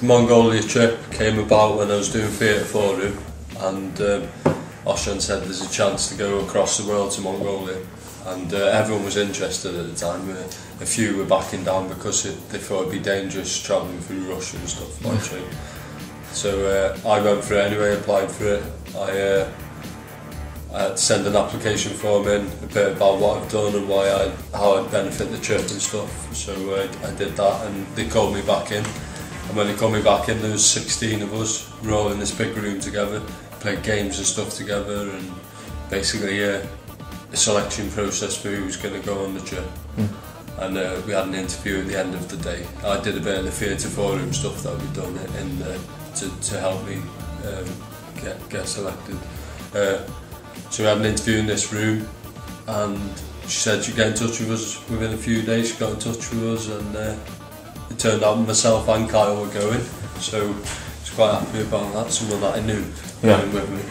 The Mongolia trip came about when I was doing theatre forum, and Oshan said there's a chance to go across the world to Mongolia, and everyone was interested at the time. A few were backing down because they thought it'd be dangerous travelling through Russia and stuff by train. So I went for it anyway, applied for it. I had to send an application form in, a bit about what I've done and how I'd benefit the trip and stuff. So I did that, and they called me back in. And when they called me back in, there was 16 of us. We were all in this big room together, played games and stuff together, and basically a selection process for who was going to go on the trip. And we had an interview at the end of the day. I did a bit of the theatre forum stuff that we'd done in to help me get selected. So we had an interview in this room, and she said she'd get in touch with us within a few days. She got in touch with us, and it turned out myself and Kyle were going, so I was quite happy about that, someone that I knew going with me.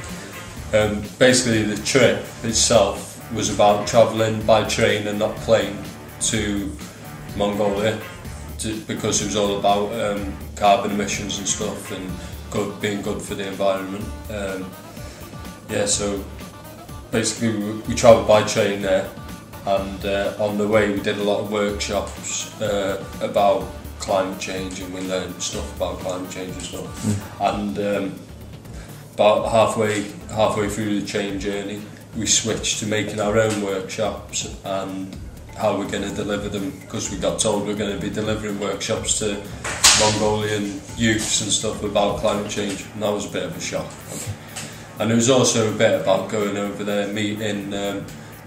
Basically the trip itself was about travelling by train and not plane to Mongolia, because it was all about carbon emissions and stuff, and being good for the environment. So basically we travelled by train there, and on the way we did a lot of workshops about climate change, and we learned stuff about climate change and stuff. And about halfway through the train journey, we switched to making our own workshops and how we're going to deliver them, because we got told we're going to be delivering workshops to Mongolian youths and stuff about climate change, and that was a bit of a shock. And it was also a bit about going over there, meeting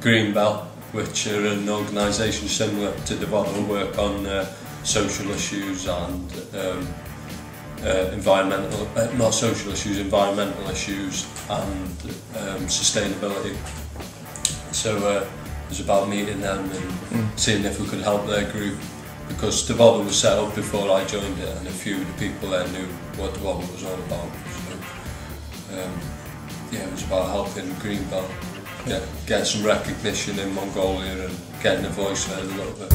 Greenbelt, which are an organisation similar to Dyfodol, work on social issues and environmental issues and sustainability. So it was about meeting them and seeing if we could help their group, because Dyfodol was set up before I joined it, and a few of the people there knew what Dyfodol was all about. So, it was about helping Greenbelt get some recognition in Mongolia and getting a voice there a little bit.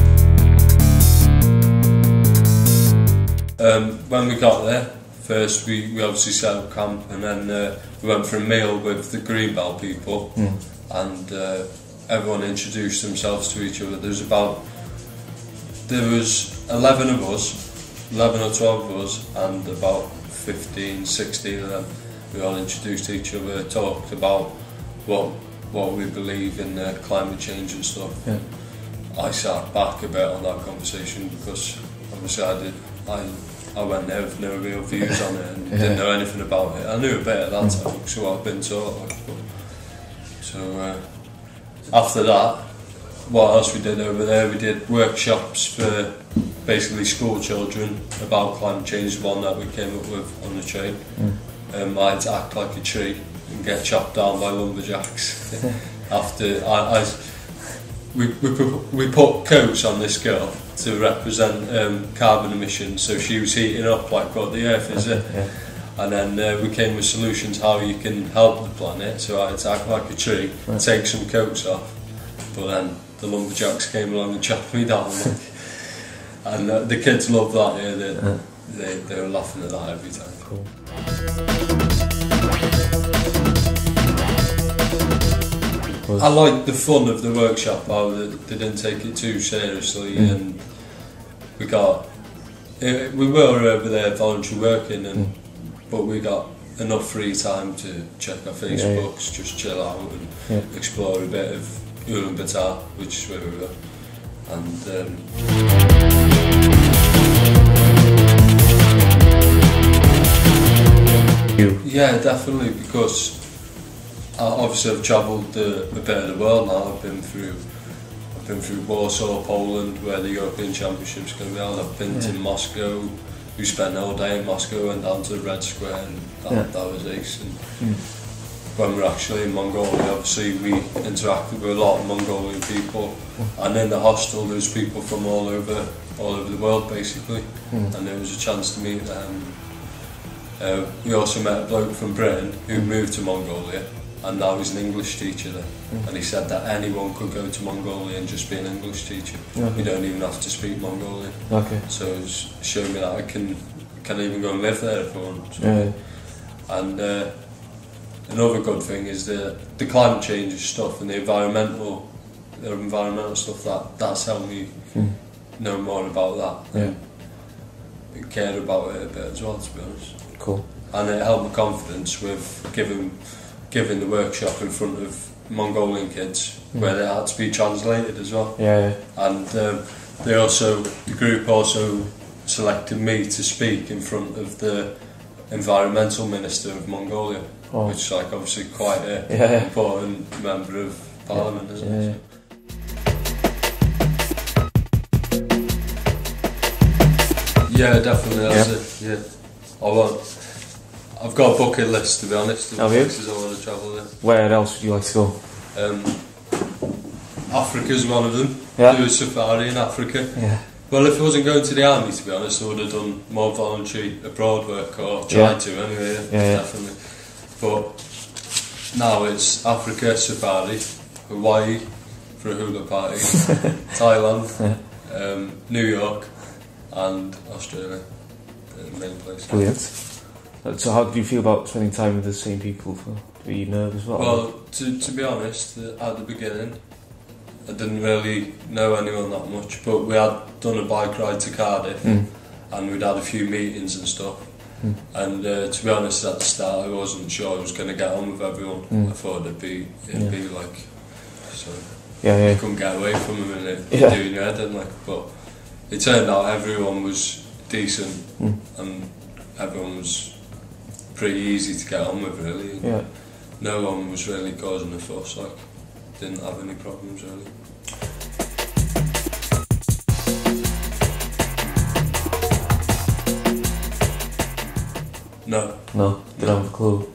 When we got there, first we obviously set up camp, and then we went for a meal with the Greenbelt people, and everyone introduced themselves to each other. There was 11 of us, 11 or 12 of us, and about 15, 16 of them. We all introduced each other, talked about what we believe in climate change and stuff. I sat back a bit on that conversation, because obviously I went there with no real views on it and didn't know anything about it. I knew a bit at that time, so I've been taught. So after that, what else we did over there? We did workshops for basically school children about climate change, one that we came up with on the train. I had to act like a tree and get chopped down by lumberjacks. After we put coats on this girl to represent carbon emissions, so she was heating up like what the earth is. And then we came with solutions how you can help the planet, so I had to act like a tree, take some coats off, but then the lumberjacks came along and chopped me down. And the kids loved that, they were laughing at that every time. Cool. I liked the fun of the workshop, how they didn't take it too seriously, and we were over there voluntary working, but we got enough free time to check our Facebooks, just chill out and explore a bit of Ullan Batur, which is where we were. And yeah, definitely, because obviously I've travelled a bit of the world now. I've been through Warsaw, Poland, where the European Championships going to be held. I've been to Moscow. We spent all day in Moscow, went down to the Red Square, and that was ace. And when we were actually in Mongolia, obviously we interacted with a lot of Mongolian people, and in the hostel there was people from all over the world basically, and there was a chance to meet them. We also met a bloke from Britain who moved to Mongolia, and now he's an English teacher there, and he said that anyone could go to Mongolia and just be an English teacher. You don't even have to speak Mongolian. So it's showing me that I can can even go and live there if I want. So. And another good thing is the climate change stuff and the environmental stuff, that's helped me know more about that. Yeah. And care about it a bit as well, to be honest. Cool. And it helped my confidence with giving the workshop in front of Mongolian kids, where they had to be translated as well. Yeah. And the group also selected me to speak in front of the environmental minister of Mongolia, which is like obviously quite an important member of parliament, isn't it? Yeah, definitely. That's it. Yeah, I've got a bucket list, to be honest, of places I want to travel in. Where else would you like to go? Africa's one of them. Yeah. Do a safari in Africa. Yeah. Well, if I wasn't going to the army, to be honest, I would have done more voluntary abroad work, or tried to anyway, definitely. But now it's Africa, safari, Hawaii for a hula party, Thailand, New York, and Australia, the main places. Brilliant. So how do you feel about spending time with the same people? Were you nervous about Well, to be honest, at the beginning, I didn't really know anyone that much, but we had done a bike ride to Cardiff, and we'd had a few meetings and stuff. And to be honest, at the start, I wasn't sure I was going to get on with everyone. I thought it'd be like, so you couldn't get away from them and doing your head in, like. But it turned out everyone was decent, and everyone was pretty easy to get on with, really. Yeah. No one was really causing a fuss, like, didn't have any problems, really. No. No, didn't have a clue.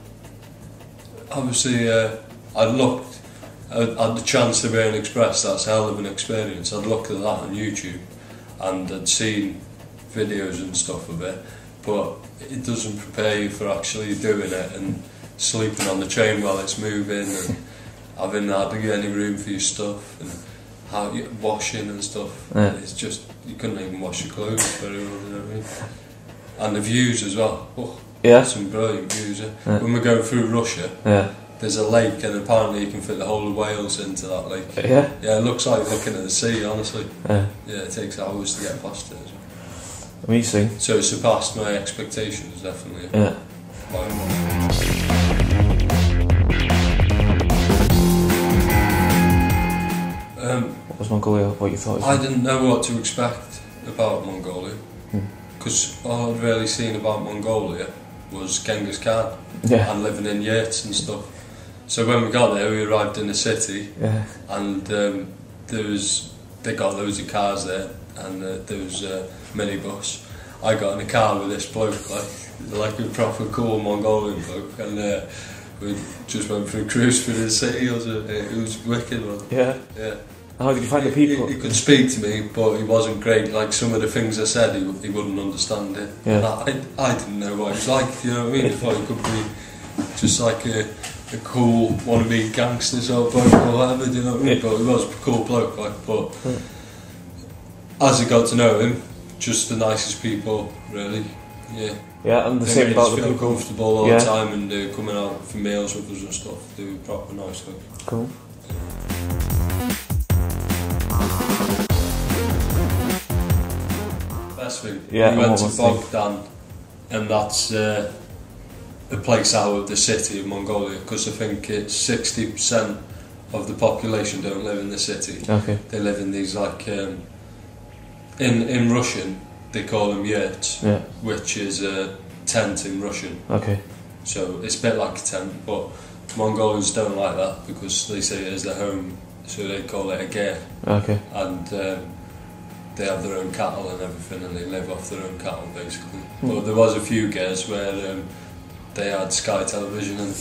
Obviously, I looked at the Trans Siberian Express. That's a hell of an experience. I'd looked at that on YouTube, and I'd seen videos and stuff of it, but it doesn't prepare you for actually doing it and sleeping on the train while it's moving and having hardly any room for your stuff and how you washing and stuff. It's just, you couldn't even wash your clothes very well, you know what I mean? And the views as well. Some brilliant views. When we're going through Russia, there's a lake, and apparently you can fit the whole of Wales into that lake. Yeah, it looks like looking at the sea, honestly. It takes hours to get past it as well. Amazing. So it surpassed my expectations, definitely. By much. What was Mongolia? What you thought? I didn't know what to expect about Mongolia, because all I'd really seen about Mongolia was Genghis Khan and living in yurts and stuff. So when we got there, we arrived in the city, and they got loads of cars there, and there was a minibus. I got in a car with this bloke, like a proper cool Mongolian bloke, and we just went for a cruise through the city. It was wicked, man. Yeah. How did you find the people? He could speak to me, but he wasn't great. Like, some of the things I said, he wouldn't understand it. I didn't know what he was like, you know what I mean? I thought he could be just like a cool wannabe gangster sort of bloke or whatever, do you know what I mean? But he was a cool bloke, like, but as I got to know him, just the nicest people, really. Yeah, and the same about the people. Comfortable all the time, and coming out for meals with us and stuff. They were proper nice. Cool. Best thing. We went to Bogdan, and that's a place out of the city of Mongolia, because I think it's 60% of the population don't live in the city. They live in these, like, in Russian they call them yurts, which is a tent in Russian. So it's a bit like a tent, but Mongolians don't like that because they see it as their home, so they call it a ger. And they have their own cattle and everything, and they live off their own cattle basically. But there was a few gers where they had Sky Television and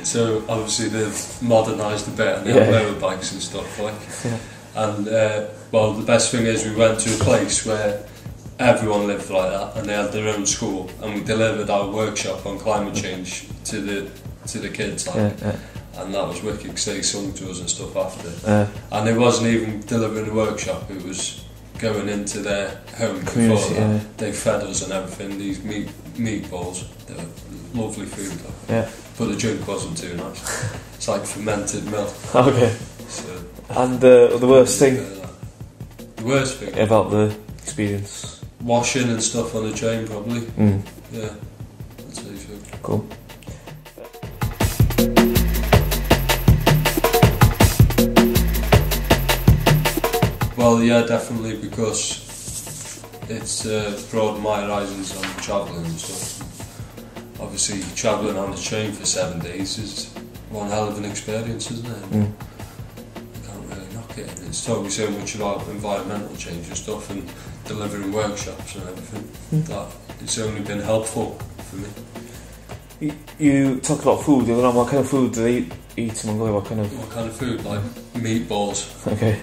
so obviously they've modernised a bit, and they have motorbikes and stuff, like. And well, the best thing is we went to a place where everyone lived like that, and they had their own school, and we delivered our workshop on climate change to the kids, like. And that was wicked, because they sung to us and stuff after. And it wasn't even delivering a workshop, it was going into their home Community, before that. They fed us and everything, these meatballs. They were lovely food, yeah. But the drink wasn't too nice. It's like fermented milk. Okay. So, and the worst thing? The worst thing? About the experience? Washing and stuff on the train, probably. Yeah, that's how you feel. Cool. Well, yeah, definitely, because it's broadened my horizons on travelling and stuff. Obviously, travelling on the train for 7 days is one hell of an experience, isn't it? You can't really knock it. It's taught me so much about environmental change and stuff, and delivering workshops and everything. That it's only been helpful for me. You talked about food. What kind of food do they eat in Mongolia? What kind of food? Like meatballs. Okay.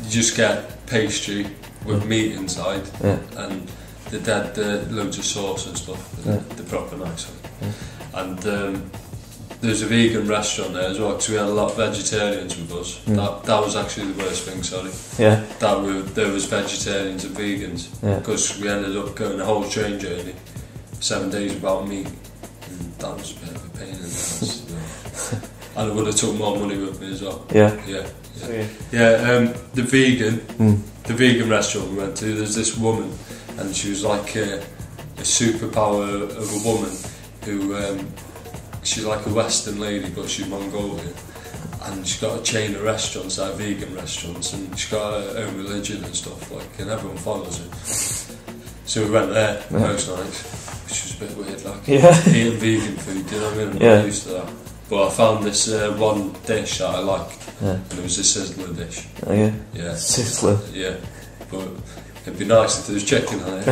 You just get pastry with meat inside, and loads of sauce and stuff. They're proper nice. And there's a vegan restaurant there as well, because we had a lot of vegetarians with us. That was actually the worst thing. Sorry. Yeah. There was vegetarians and vegans, because we ended up going a whole train journey, 7 days without meat, and that was a bit of a pain in the ass. And I would have took more money with me as well. Yeah. The vegan restaurant we went to, there's this woman, and she was like a superpower of a woman who, she's like a Western lady, but she's Mongolian, and she's got a chain of restaurants, like vegan restaurants, and she's got her own religion and stuff, like, and everyone follows her. So we went there most nights, which was a bit weird, like eating vegan food, you know what I mean? I'm not used to that. But I found this one dish that I like, and it was a sizzler dish. Oh yeah? Yeah. Sizzler? Yeah. But it'd be nice if there was chicken on it.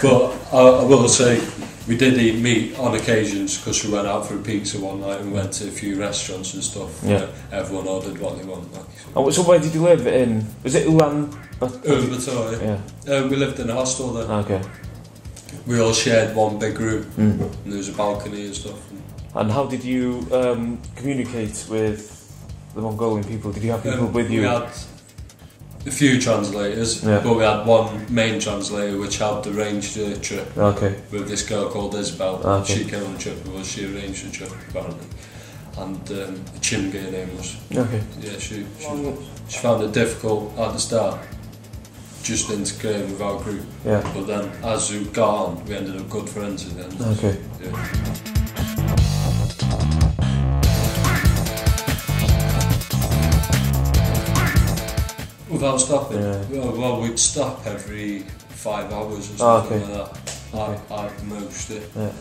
But I will say, we did eat meat on occasions, because we went out for a pizza one night and went to a few restaurants and stuff. Yeah. Everyone ordered what they want. Like, so where did you live in? Was it Ullan Batur? Ullan Batur, yeah. We lived in a hostel there. Okay. We all shared one big room, and there was a balcony and stuff. And how did you communicate with the Mongolian people? Did you have people with you? We had a few translators, but we had one main translator which helped arrange the trip with this girl called Isabel. She came on the trip with us, she arranged the trip apparently. And a Chimgay name was. Okay. Yeah, she found it difficult at the start, just integrating with our group. Yeah. But then as we got on, we ended up good friends in the end. Okay. Yeah. Without stopping? Well, we'd stop every 5 hours or something like that. At most. Yeah.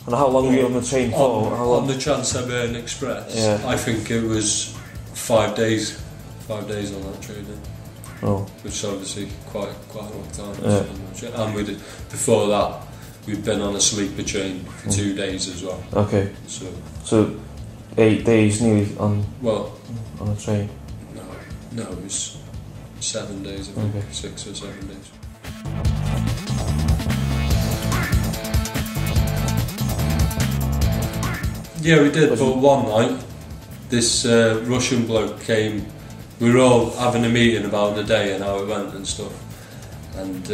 And how long were you on the train for? On the Trans Siberian Express, I think it was 5 days. 5 days on that train. Which is obviously quite a long time. And before that, we'd been on a sleeper train for 2 days as well. Okay. So 8 days nearly on a train. No, it was 7 days, I think. 6 or 7 days. Yeah, we did, but one night, this Russian bloke came. We were all having a meeting about the day and how it went and stuff, and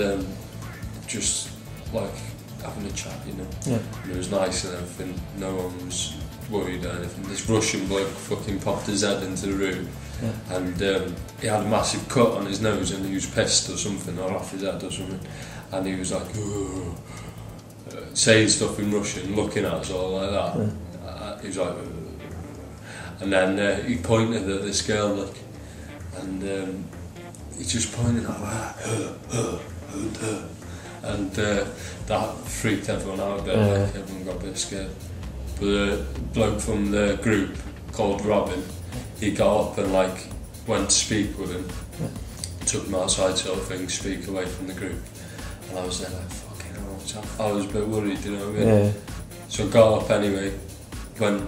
just like having a chat, you know. Yeah. And it was nice and everything. No one was worried or anything. This Russian bloke fucking popped his head into the room, and he had a massive cut on his nose, and he was pissed or something, or off his head or something, and he was like saying stuff in Russian, looking at us all like that. He was like, and then he pointed at this girl, like, and he just pointed at her, and that freaked everyone out a bit. Like, everyone got a bit scared. But the bloke from the group called Robin, he got up and like went to speak with him, took him outside sort of thing, speak away from the group, and I was there like, fucking hell, what's happening? I was a bit worried, you know what I mean? So I got up anyway, went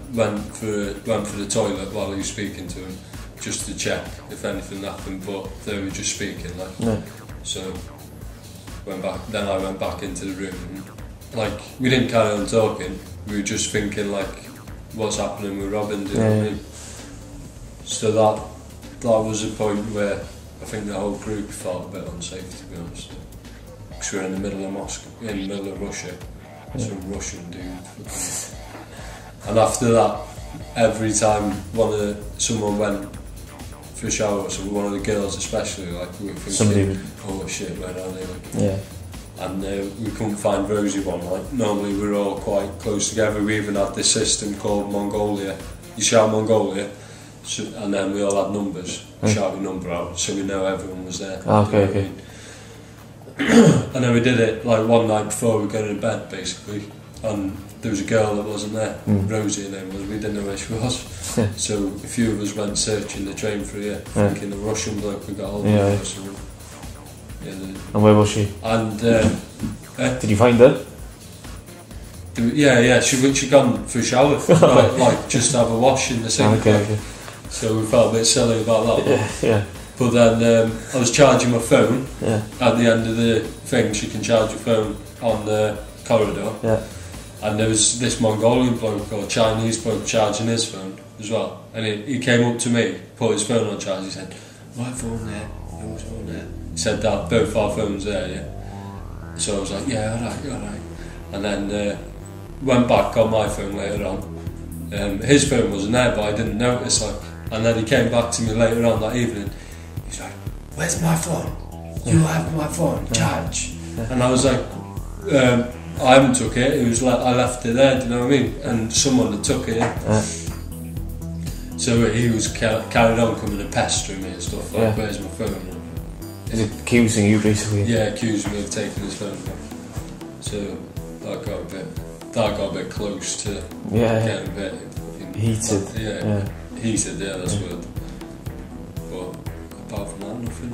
for the toilet while he was speaking to him, just to check if anything happened, but they were just speaking, like. So went back. Then I went back into the room, and, like, we didn't carry on talking. We were just thinking, like, what's happening with Robin, do you know what I mean? So that was a point where I think the whole group felt a bit unsafe, to be honest. Because we were in the middle of Moscow, in the middle of Russia, some Russian dude. And after that, every time someone went for a shower, so one of the girls especially, like we were thinking, oh shit, where are they? Like, yeah. And we couldn't find Rosie one. Like normally we're all quite close together. We even had this system called MonGOlia. You shout MonGOlia, so, and then we all had numbers. Shout your number out, so we know everyone was there. Okay, okay. And then we did it like one night before we go to bed, basically. And there was a girl that wasn't there, Rosie her name was, we didn't know where she was. So a few of us went searching the train for her, thinking the Russian bloke we got hold of or something. Yeah, and where was she? And did you find her? Yeah, she'd gone for a shower, like just have a wash in the sink. Okay. So we felt a bit silly about that. Yeah. But then I was charging my phone. Yeah. At the end of the thing, you can charge your phone on the corridor. Yeah. And there was this Mongolian bloke or Chinese bloke charging his phone as well. And he came up to me, put his phone on charge. He said, "My phone there, your phone there." He said that both our phones there, yeah. So I was like, "Yeah, alright." And then went back on my phone later on. His phone wasn't there, but I didn't notice. Like, and then he came back to me later on that evening. He's like, "Where's my phone? You have my phone, charge." And I was like, I haven't took it. It was like I left it there. Do you know what I mean? And someone had took it. So he was carried on coming and pestering me and stuff like, "Where's my phone?" Is it accusing you basically? Yeah, accusing me of taking his phone. So that got a bit close to getting a bit heated. Heated. Yeah, that's weird. But apart from that, nothing.